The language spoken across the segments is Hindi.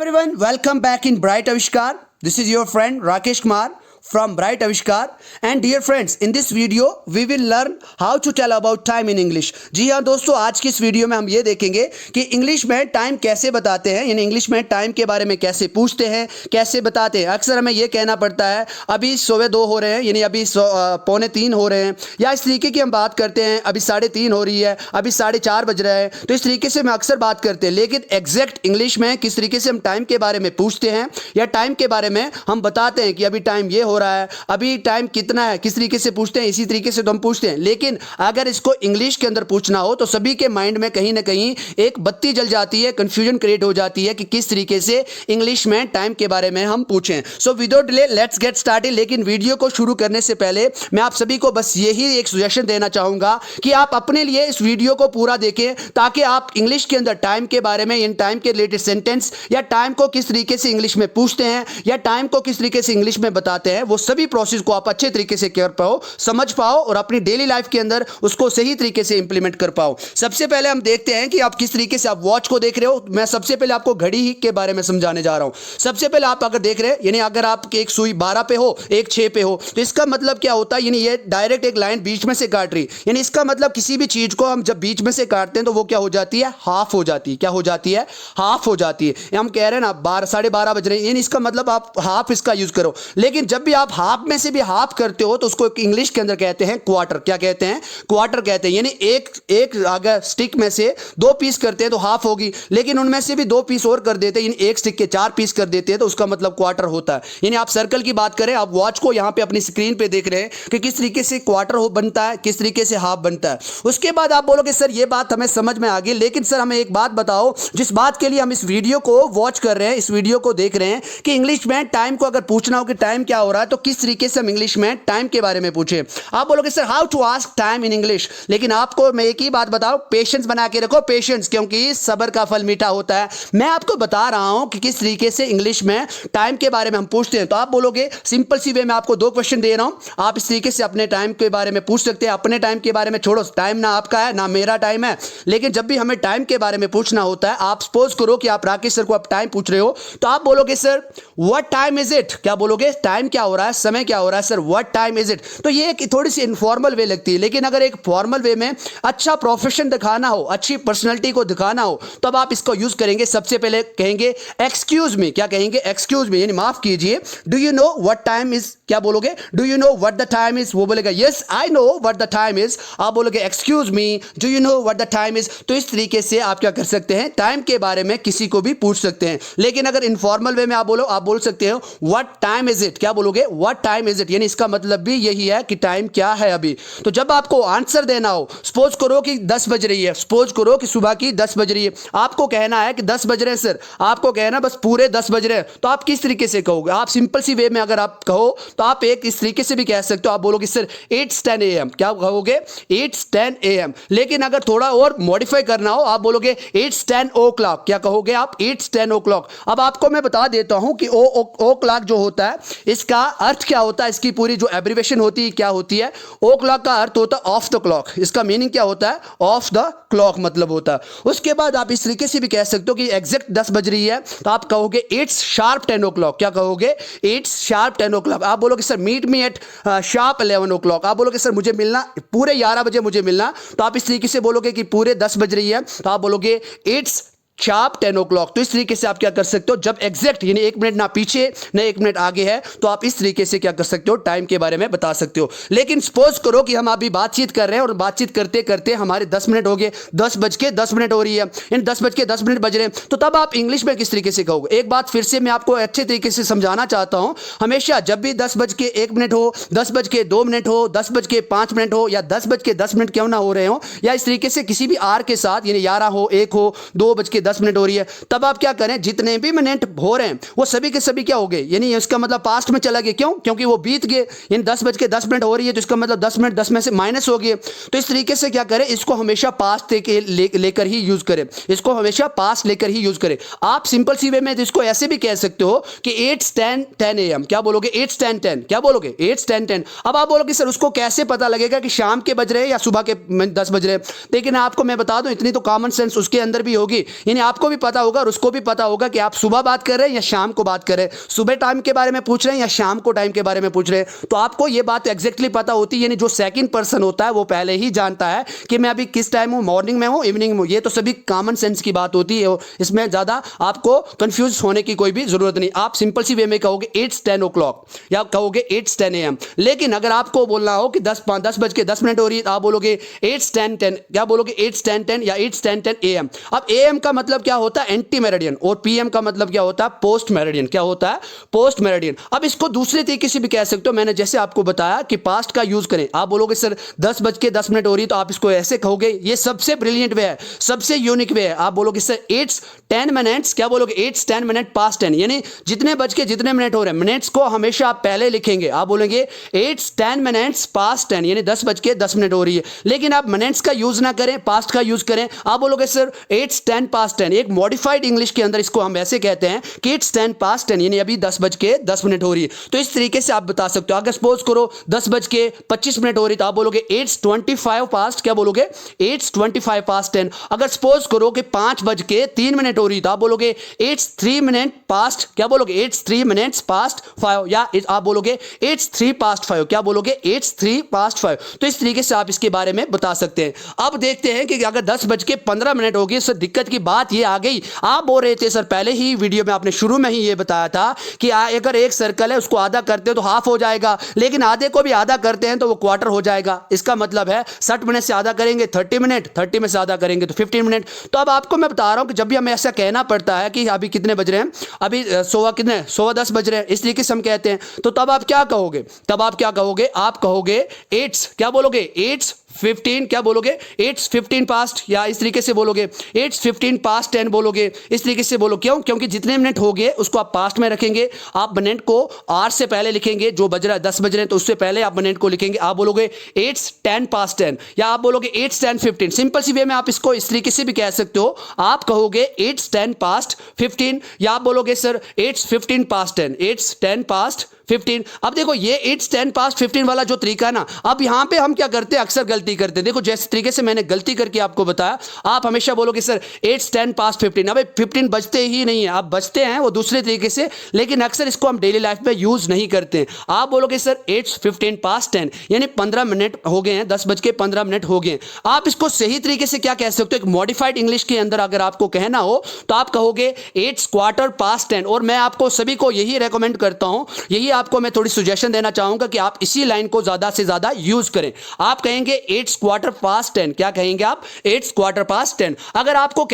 everyone, welcome back in Bright Avishkar. This is your friend Rakesh Kumar from Bright Avishkar. And dear friends, in this video we will learn how to tell about time in English. जी हाँ दोस्तों, आज की इस वीडियो में हम ये देखेंगे कि इंग्लिश में टाइम कैसे बताते हैं, यानी इंग्लिश में टाइम के बारे में कैसे पूछते हैं, कैसे बताते हैं। अक्सर हमें ये कहना पड़ता है अभी 2:15 हो रहे हैं, यानी अभी 2:45 हो रहे हैं, या इस तरीके की हम बात करते हैं अभी 3:30 हो रही है, अभी 4:30 बज रहा है। तो इस तरीके से हम अक्सर बात करते हैं, लेकिन एग्जैक्ट इंग्लिश में किस तरीके से हम टाइम के बारे में पूछते हैं या टाइम के बारे में हम बताते हैं कि अभी टाइम ये हो रहा है, अभी टाइम कितना है, किस तरीके से पूछते हैं, इसी तरीके से तो हम पूछते हैं। लेकिन अगर इसको इंग्लिश के अंदर पूछना हो तो सभी के माइंड में कहीं ना कहीं एक बत्ती जल जाती है, कंफ्यूजन क्रिएट हो जाती है कि किस तरीके से इंग्लिश में टाइम के बारे में हम पूछें। So without delay let's get started. लेकिन वीडियो को शुरू करने से पहले मैं आप सभी को बस यही एक सजेशन देना चाहूंगा कि आप अपने लिए इस वीडियो को पूरा देखें, ताकि आप इंग्लिश के अंदर टाइम के बारे में, इन टाइम के रिलेटेड सेंटेंस या टाइम को किस तरीके से इंग्लिश में पूछते हैं या टाइम को किस तरीके से इंग्लिश में बताते हैं, वो सभी प्रोसेस को आप अच्छे तरीके से कर पाओ, समझ पाओ और अपनी डेली लाइफ के अंदर उसको सही तरीके से इंप्लीमेंट कर पाओ। सबसे पहले हम देखते हैं कि आप किस तरीके से आप वॉच को देख रहे हो। मैं सबसे पहले आपको घड़ी ही के बारे में समझाने जा रहा हूं। सबसे पहले आप अगर देख रहे हैं, यानी अगर आपकी एक सुई 12 पे हो, एक 6 पे हो, तो इसका मतलब क्या होता है, यानी ये डायरेक्ट एक लाइन बीच में से काट रही, यानी इसका मतलब किसी भी चीज को हम जब बीच में से काटते हैं तो वो क्या हो जाती है, हाफ हो जाती है। क्या हो जाती है, हाफ हो जाती है। हम कह रहे हैं ना 12:30 बज रहे हैं, यानी इसका मतलब आप हाफ इसका यूज करो। लेकिन जब भी आप हाफ में से भी हाफ करते हो तो उसको इंग्लिश के अंदर कहते हैं क्वार्टर। क्या कहते हैं, क्वार्टर कहते हैं। यानी एक अगर स्टिक में से 2 पीस करते हैं तो हाफ होगी, लेकिन उनमें से भी 2 पीस और कर देते हैं, यानी एक स्टिक के 4 पीस कर देते हैं, तो उसका मतलब क्वार्टर होता है। यानी आप सर्कल की बात करें, आप वॉच को यहां पे अपनी स्क्रीन पे देख रहे हैं कि किस तरीके से क्वार्टर बनता है, किस तरीके से हाफ बनता है। उसके बाद आप बोलोगे सर ये बात हमें समझ में आ गई, लेकिन सर हमें एक बात बताओ, जिस बात के लिए हम इस वीडियो को वॉच कर रहे हैं, इस वीडियो को देख रहे हैं, कि इंग्लिश में टाइम को अगर पूछना हो कि टाइम क्या हो रहा है, तो किस तरीके से हम इंग्लिश में टाइम के बारे में पूछे। आप बोलोगे sir how to ask time in English, लेकिन आपको मैं एक ही बात बताऊं, पेशेंस बना के रखो, पेशेंस, क्योंकि सब्र का फल मीठा होता है। मैं आपको बता रहा हूं कि किस तरीके से इंग्लिश में टाइम के बारे में हम पूछते हैं। तो आप बोलोगे सिंपल सी वे में आपको 2 क्वेश्चन दे रहा हूं, आप इस तरीके से अपने टाइम के बारे में पूछ सकते हैं। अपने टाइम के बारे में छोड़ो, टाइम ना आपका है ना मेरा टाइम है, लेकिन जब भी हमें टाइम के बारे में पूछना होता है, आप सपोज करो कि आप राकेश सर को आप टाइम पूछ रहे हो, तो आप बोलोगे sir what time is it. क्या बोलोगे, टाइम क्या हो रहा है, समय क्या हो रहा है sir, what time is it. तो ये एक थोड़ी सी इनफॉर्मल वे लगती है, लेकिन अगर एक फॉर्मल वे में अच्छा प्रोफेशन दिखाना हो, अच्छी पर्सनालिटी को दिखाना हो, तब आप इसको यूज करेंगे। सबसे पहले कहेंगे एक्सक्यूज मी। क्या कहेंगे, एक्सक्यूज मी, यानी माफ कीजिए। Do you know what time is. क्या बोलोगे, do you know what the time is. वो बोलेगा yes I know what the time is. आप बोलोगे excuse me, do you know what the time is. तो इस तरीके से आप क्या कर सकते हैं, टाइम के बारे में किसी को भी पूछ सकते हैं। लेकिन अगर इनफॉर्मल वे में आप बोल सकते हो व्हाट टाइम इज इट। क्या बोलोगे, व्हाट टाइम इज इट, यानी इसका मतलब भी यही है कि टाइम क्या है अभी। तो जब आपको आंसर देना हो, सपोज करो कि 10 बज रही है, सपोज करो कि सुबह की 10 बज रही है, आपको कहना है कि 10 बज रहे हैं सर, आपको कहना बस पूरे 10 बज रहे हैं, तो आप किस तरीके से कहोगे। आप सिंपल सी वे में अगर आप कहो तो आप एक इस तरीके से भी कह सकते हो, आप बोलोगे सर 8:10 AM। क्या कहोगे, 8:10 AM। लेकिन अगर थोड़ा और मॉडिफाई करना हो, आप बोलोगे 8:10 o'clock। क्या कहोगे आप, 8:10 o'clock। अब आपको मैं बता देता हूं कि ओ क्लॉक जो होता है, इसका अर्थ क्या होता है, इसकी पूरी जो एब्रिवेशन होती है क्या होती है। ओ क्लॉक का अर्थ होता है ऑफ द क्लॉक, इसका मीनिंग क्या होता है, ऑफ द क्लॉक मतलब होता है। उसके बाद आप इस तरीके से भी कह सकते हो कि एग्जैक्ट 10 बज रही है, तो आप कहोगे 8:10 o'clock। क्या कहोगे, 8:10 o'clock। आप बोलोगे sir meet me at sharp 11 o'clock। आप बोलोगे सर मुझे मिलना पूरे 11 बजे मुझे मिलना, तो आप इस तरीके से बोलोगे कि पूरे 10 बज रही है, तो आप बोलोगे 8:10 o'clock। तो इस तरीके से आप क्या कर सकते हो, जब एग्जैक्ट यानी 1 मिनट ना पीछे ना 1 मिनट आगे है, तो आप इस तरीके से क्या कर सकते हो, टाइम के बारे में बता सकते हो। लेकिन सपोज करो कि हम अभी बातचीत कर रहे हैं और बातचीत करते करते हमारे 10 मिनट हो गए, 10:10 हो रही है, इन 10:10 बज रहे हैं, तो तब आप इंग्लिश में किस तरीके से कहोगे। एक बात फिर से मैं आपको अच्छे तरीके से समझाना चाहता हूं, हमेशा जब भी 10:01 हो, 10:02 हो, 10:05 हो, या 10:10 क्यों ना हो रहे हो, या इस तरीके से किसी भी आर के साथ, यानी 11 हो, 1 हो, 2:10 हो रही है, तब आप क्या करें, जितने भी मिनट हो रहे हैं वो सभी के सभी क्या हो गए, यानी इसका मतलब पास्ट में चला गया। क्यों, क्योंकि वो बीत गए। यानी 10:10 हो रही है, तो इसका मतलब 10 मिनट 10 में से माइनस हो गए। तो इस तरीके से क्या करें, इसको हमेशा पास्ट लेकर ही यूज करें, इसको हमेशा पास्ट लेकर ही यूज करें। आप सिंपल सी वे में इसको ऐसे भी कह सकते हो कि 8:10 AM। क्या बोलोगे, 8:10 क्या बोलोगे, 8:10। अब आप बोलोगे सर उसको कैसे पता लगेगा कि शाम के बज रहे हैं या सुबह के 10 बज रहे हैं। लेकिन आपको मैं बता दूं, इतनी तो कॉमन सेंस उसके अंदर भी होगी। यानी आपको भी पता होगा और उसको भी पता होगा कि आप सुबह बात कर रहे हैं या शाम को बात कर रहे हैं, सुबह टाइम के बारे में पूछ रहे हैं या शाम को टाइम के बारे में पूछ रहे हैं। तो आपको ये बात एग्जैक्टली पता होती है, यानी जो सेकंड पर्सन होता है वो पहले ही जानता है कि मैं अभी किस टाइम हूँ, मॉर्निंग में हूँ, इवनिंग में हूँ। ये तो सभी कॉमन सेंस की बात होती है, इसमें ज़्यादा आपको कंफ्यूज होने की कोई भी जरूरत नहीं। आप सिंपल सी वे में कहोगे इट्स 10 o'clock या कहोगे इट्स 10 AM। लेकिन अगर आपको बोलना हो कि 10:10 हो रही है तो आप बोलोगे इट्स 10:10। क्या बोलोगे? इट्स 10:10 या इट्स 10:10 AM। अब AM का मतलब क्या होता है? Anti meridian. और PM का मतलब क्या होता है? Post meridian. क्या होता है? Post meridian. अब इसको दूसरे तरीके से भी कह सकते हो, मैंने जैसे आपको बताया कि पास्ट का यूज करें। आप बोलोगे सर 10:10 हो रही है तो आप इसको ऐसे कहोगे, ये सबसे ब्रिलियंट वे है, सबसे यूनिक वे है। आप बोलोगे सर इट्स 10 minutes। क्या बोलोगे? It's 10 minutes past 10। यानी जितने मिनट हो रहे हैं, मिनट्स को हमेशा आप पहले लिखेंगे। आप बोलेंगे इट्स 10 minutes past 10, यानी 10:10 हो रही है। लेकिन आप मिनट्स का यूज ना करें, पास्ट का यूज करें। आप बोलोगे सर इट्स 10 past 10। एक मॉडिफाइड इंग्लिश के अंदर इसको हम ऐसे कहते हैं कि इट्स 10 past 10, यानी अभी 10:10 हो रही है। तो इस तरीके से आप बता सकते हो। अगर सपोज करो 10:25 हो रही तो आप बोलोगे इट्स 25 past। क्या बोलोगे? It's 25 past 10। अगर सपोज करो कि 5:03 हो रही तो आप बोलोगे इट्स 3 minutes past। क्या बोलोगे? It's 3 minutes past 5। या आप बोलोगे इट्स 3 past 5। क्या बोलोगे? It's 3 past 5। तो इस तरीके से आप इसके बारे में बता सकते हैं। अब देखते हैं कि अगर 10:15 हो गई, सर दिक्कत की बात ये आ गई। आप बोल रहे थे सर पहले ही वीडियो में, आपने शुरू में ही ये बताया था कि अगर एक सर्कल है उसको आधा करते हो तो हाफ हो जाएगा, लेकिन आधे को भी आधा करते हैं तो वो क्वार्टर हो जाएगा। इसका मतलब है 60 मिनट से आधा करेंगे 30 मिनट, 30 में से आधा करेंगे तो 15 मिनट। तो अब आपको मैं बता रहा हूं कि जब भी हमें ऐसा कहना पड़ता है कि अभी कितने बज रहे हैं, अभी 10 बज रहे हैं, इस तरीके से हम कहते हैं, तो तब आप क्या कहोगे? आप कहोगे इट्स, क्या बोलोगे? इट्स 15। क्या बोलोगे? इट्स 15 past, या इस तरीके से बोलोगे इट्स 15 past 10 बोलोगे। इस तरीके से बोलो। क्यों? क्योंकि जितने मिनट हो गए उसको आप पास्ट में रखेंगे। आप मिनट को आर से पहले लिखेंगे, जो बज रहा है 10 बज रहे हैं तो उससे पहले आप मिनट को लिखेंगे। आप बोलोगे इट्स 10 past 10, या आप बोलोगे इट्स 10:15। सिंपल सी वे में आप इसको इस तरीके से भी कह सकते हो। आप कहोगे इट्स 10 past 15, या आप बोलोगे sir it's 15 past 10, it's 10 past 15। अब देखो ये इट्स 10 past 15 वाला जो तरीका है ना, अब यहां पे हम क्या करते हैं? अक्सर गलती करते हैं। देखो जिस तरीके से मैंने गलती करके आपको बताया, आप हमेशा बोलोगे सर इट्स 10 past 15। अब 15 बजते ही नहीं है, आप बजते हैं वो दूसरे तरीके से, लेकिन अक्सर इसको हम डेली लाइफ में यूज नहीं करते हैं। आप बोलोगे सर इट्स 15 past 10, यानी 15 मिनट हो गए हैं, 10:15 हो गए। आप इसको सही तरीके से क्या कह सकते हो? एक मॉडिफाइड इंग्लिश के अंदर अगर आपको कहना हो तो आप कहोगे इट्स क्वार्टर पास्ट 10। और मैं आपको सभी को यही रेकमेंड करता हूं, यही आपको मैं थोड़ी सजेशन देना चाहूंगा कि आप इसी लाइन को ज्यादा से ज्यादा यूज करें। आप कहेंगे इट्स क्वार्टर पास्ट 10। क्या कहेंगे आप? It's quarter past 10। अगर आपको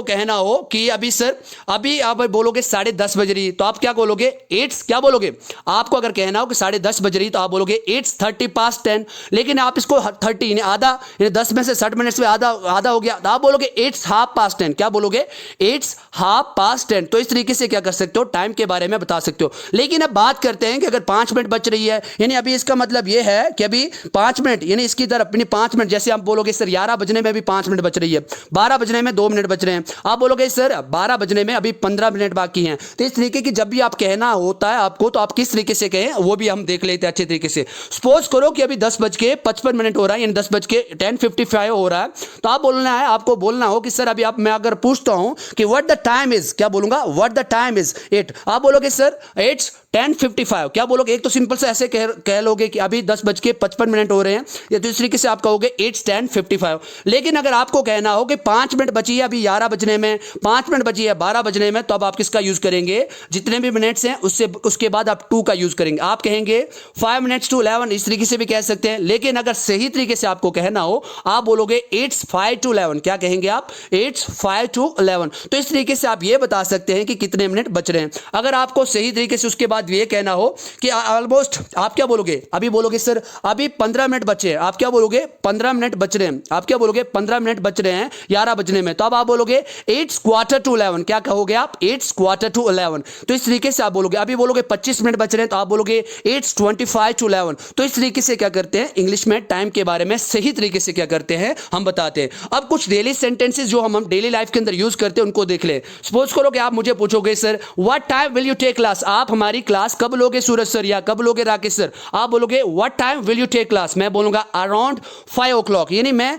कहना हो कि अभी सर अभी आप बोलोगे 10:30 बज रही, तो आप क्या बोलोगे? इट्स, क्या बोलोगे? आपको अगर कहना हो कि 10:30 बज रही तो आप बोलोगे इट्स 30 past 10। लेकिन आप इसको 30 यानी आधा, यानी 10 में से 60 मिनट में आधा हो गया, तो आप बोलोगे इट्स हाफ पास्ट 10। क्या बोलोगे? It's half past 10। तो इस तरीके से क्या कर सकते हो? टाइम के बारे में बता सकते हो। लेकिन अब बात करते हैं कि अगर 5 मिनट बच रही है, यानी अभी इसका मतलब यह है कि अभी 5 मिनट, यानी इसकी तरफ अपनी 5 मिनट, जैसे आप बोलोगे सर 11 बजने में अभी 5 मिनट बच रही है, 12 बजने में 2 मिनट बच रहे हैं, आप बोलोगे सर 12 बजने में अभी 15 मिनट बाकी हैं। तो इस तरीके की जब भी आप कहना होता है आपको, तो आप किस तरीके से कहें वो भी हम देख लेते हैं अच्छे तरीके से। सपोज करो कि अभी 10:55 हो रहा है, यानी 10:10:55 हो रहा है, तो आप बोलना है, आपको बोलना हो कि सर अभी मैं अगर पूछता हूं कि व्हाट द टाइम इज, क्या बोलूंगा? What the time is it. आप बोलोगे सर इट्स 10:55। क्या बोलोगे? एक तो सिंपल से ऐसे कह लोगे कि अभी 10:55 हो रहे हैं, या तो इस तरीके से आप कहोगे इट्स 10:55। लेकिन अगर आपको कहना हो कि 5 मिनट बची है अभी 11 बजने में, 5 मिनट बची है 12 बजने में, तो अब आप किसका यूज करेंगे? जितने भी मिनट्स हैं उसके बाद आप 2 का यूज करेंगे। आप कहेंगे 5 minutes to 11, इस तरीके से भी कह सकते हैं। लेकिन अगर सही तरीके से आपको कहना हो, आप बोलोगे इट्स 5 to 11। क्या कहेंगे आप? It's 5 to 11। तो इस तरीके से आप ये बता सकते हैं कि कितने मिनट बच रहे हैं। अगर आपको सही तरीके से उसके बाद ये कहना हो कि ऑलमोस्ट, आप क्या बोलोगे? अभी बोलोगे सर अभी 15 मिनट बचे हैं, आप क्या बोलोगे? 15 मिनट बच रहे हैं, आप क्या बोलोगे? 15 मिनट बच रहे हैं 11 बजने में, तो अब आप बोलोगे इट्स क्वार्टर टू 11। क्या कहोगे आप? It's quarter to 11। तो इस तरीके से आप बोलोगे। अभी बोलोगे 25 मिनट बच रहे हैं, तो आप बोलोगे इट्स 25 to 11। तो इस तरीके से क्या करते हैं? इंग्लिश में टाइम के बारे में सही तरीके से क्या करते हैं? हम बताते हैं। अब कुछ डेली सेंटेंसेस जो हम डेली लाइफ के अंदर यूज करते हैं उनको देख ले। सपोज करो कि आप मुझे पूछोगे sir what time will you take class, आप हमारी क्लास कब लोगे सूरज सर या कब लोगे राकेश सर? आप बोलोगे what time will you take class? मैं बोलूंगा अराउंड 5 o'clock, यानी मैं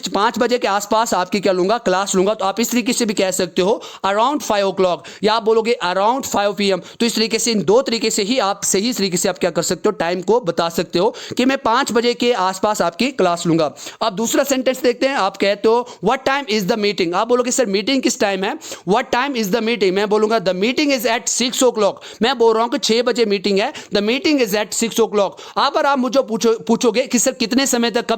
5 बजे के आसपास आपकी क्या लूंगा, क्लास लूंगा। तो आप इस तरीके से भी कह सकते हो अराउंड 5 o'clock, या आप बोलोगे अराउंड 5 PM। तो इस तरीके से इन दो तरीके से ही आप सही तरीके से आप क्या कर सकते हो, टाइम को बता सकते हो कि मैं 5 बजे के आसपास आपकी क्लास लूंगा। अब दूसरा सेंटेंस देखते हैं। आप कहते हो what time is the meeting? आप बोलोगे सर मीटिंग किस टाइम है? What time is the meeting? मैं बोलूंगा the meeting is eight 6 o'clock। मैं बोल रहा हूं कि 6 बजे मीटिंग है, the meeting is eight 6 o'clock। अगर आप मुझे पूछोगे कि सर कितने समय तक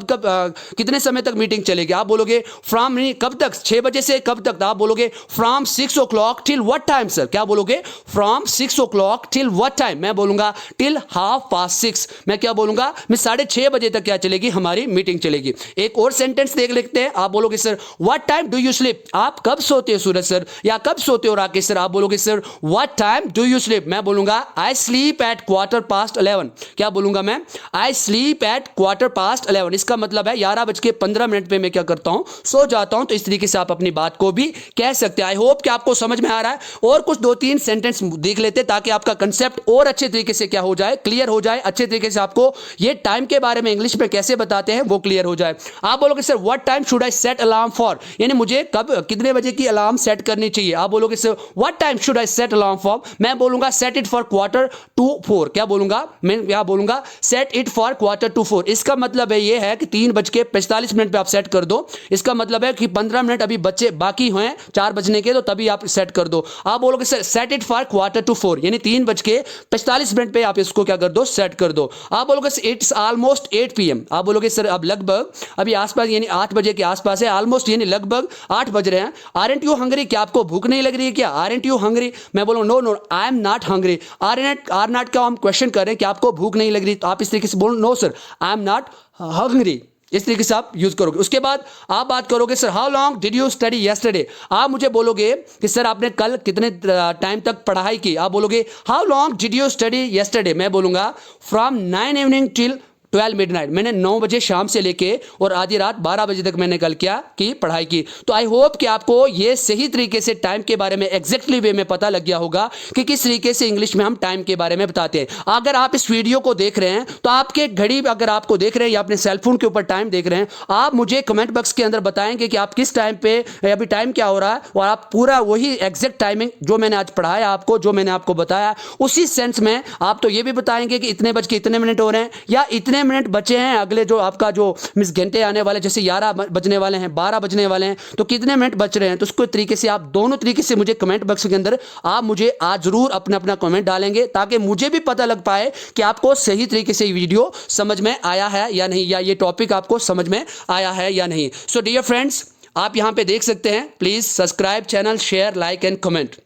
कितने समय तक मीटिंग चलेगी? आप बोलोगे फ्रॉम, नहीं कब तक, 6 बजे से कब तक? आप बोलोगे from 6 o'clock till what time sir? क्या बोलोगे? From 6 o'clock till what time? मैं बोलूंगा टिल 6:30। मैं क्या बोलूंगा? मैं 6:30 बजे तक क्या चलेगी, हमारी मीटिंग चलेगी। एक और सेंटेंस देख लेते हैं। आप बोलोगे sir what time do you sleep? आप कब सोते हो सूरज सर या कब सोते हो राकेश सर? आप बोलोगे sir what time do you sleep? मैं बोलूंगा आई स्लीप एट 11:15। क्या बोलूंगा मैं? I sleep at 11:15। इसका मतलब है 11:15 पे मैं क्या करता हूं, सो जाता हूं। तो इस तरीके से आप अपनी बात को भी कह सकते हैं। आई होप कि आपको समझ में आ रहा है। और कुछ 2-3 सेंटेंस देख लेते हैं ताकि आपका कंसेप्ट और अच्छे तरीके से क्या हो जाए, क्लियर हो जाए। अच्छे तरीके से आपको ये टाइम के बारे में इंग्लिश में कैसे बताते हैं वो क्लियर हो जाए। आप बोलोगे sir what time should I set alarm for? यानी मुझे कब कितने बजे की अलार्म सेट करनी चाहिए? आप बोलोगे sir what time should I set alarm for? मैं बोलूंगा सेट इट फॉर 3:45। क्या बोलूंगा मैं? क्या बोलूंगा? Set it for 3:45। इसका मतलब है ये है कि 3:45 पे आप सेट कर दो। इसका मतलब है कि 15 मिनट अभी बच्चे बाकी हैं 4 बजने के, तो तभी आप सेट कर दो। आप बोलोगे सर सेट इट फॉर 4:45, यानी 3:45 पे आप इसको क्या कर दो, सेट कर दो। आप बोलोगे इट्स ऑलमोस्ट 8 PM। आप बोलोगे सर अब लगभग अभी आसपास, यानी 8 बजे के आसपास है, ऑलमोस्ट यानी लगभग 8 बज रहे हैं। Aren't you hungry? क्या आपको भूख नहीं लग रही है क्या? Aren't you hungry? मैं बोलूँ no no I am not hungry. Are not का हम क्वेश्चन कर रहे हैं कि आपको भूख नहीं लग रही, तो आप इस तरीके से बोलो no sir I am not hungry. इस तरीके से आप यूज करोगे। उसके बाद आप बात करोगे sir how long did you study yesterday? आप मुझे बोलोगे कि सर आपने कल कितने टाइम तक पढ़ाई की? आप बोलोगे how long did you study yesterday? मैं बोलूंगा फ्रॉम 9 इवनिंग टिल 12 मिडनाइट। मैंने 9 बजे शाम से लेके और आधी रात 12 बजे तक मैंने कल क्या की, पढ़ाई की। तो आई होप कि आपको ये सही तरीके से टाइम के बारे में एग्जैक्टली वे में पता लग गया होगा कि किस तरीके से इंग्लिश में हम टाइम के बारे में बताते हैं। अगर आप इस वीडियो को देख रहे हैं तो आपके घड़ी अगर आपको देख रहे हैं या अपने सेलफोन के ऊपर टाइम देख रहे हैं, आप मुझे कमेंट बॉक्स के अंदर बताएंगे कि आप किस टाइम पे अभी टाइम क्या हो रहा है, और आप पूरा वही एग्जैक्ट टाइमिंग जो मैंने आज पढ़ाया आपको, जो मैंने आपको बताया उसी सेंस में आप तो ये भी बताएंगे कि इतने बज के इतने मिनट हो रहे हैं या इतने मिनट बचे हैं अगले जो आपका जो मिस घंटे आने वाले, जैसे 11 बजने वाले हैं, 12 बजने वाले हैं, तो कितने मिनट बच रहे हैं। तो उसको तरीके से आप दोनों तरीके से मुझे कमेंट बॉक्स के अंदर आप मुझे आज जरूर अपना अपना कमेंट डालेंगे ताकि मुझे भी पता लग पाए कि आपको सही तरीके से वीडियो समझ में आया है या नहीं, या ये टॉपिक आपको समझ में आया है या नहीं। सो डियर फ्रेंड्स, आप यहां पे देख सकते हैं। Please subscribe channel, share, like and comment.